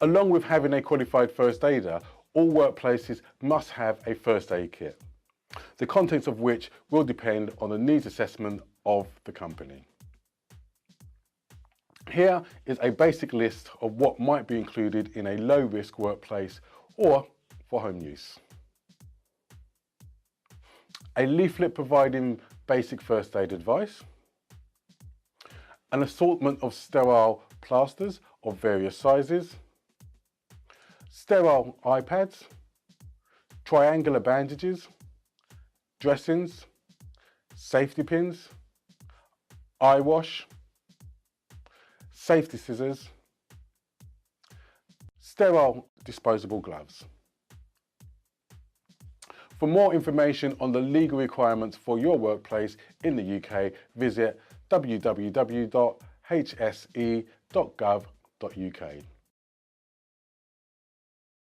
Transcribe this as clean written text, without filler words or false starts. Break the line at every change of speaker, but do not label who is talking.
Along with having a qualified first aider, all workplaces must have a first aid kit, the contents of which will depend on the needs assessment of the company. Here is a basic list of what might be included in a low-risk workplace or for home use. A leaflet providing basic first aid advice, an assortment of sterile plasters of various sizes, sterile iPads, triangular bandages, dressings, safety pins, eye wash, safety scissors, sterile disposable gloves. For more information on the legal requirements for your workplace in the UK, visit www.hse.gov.uk.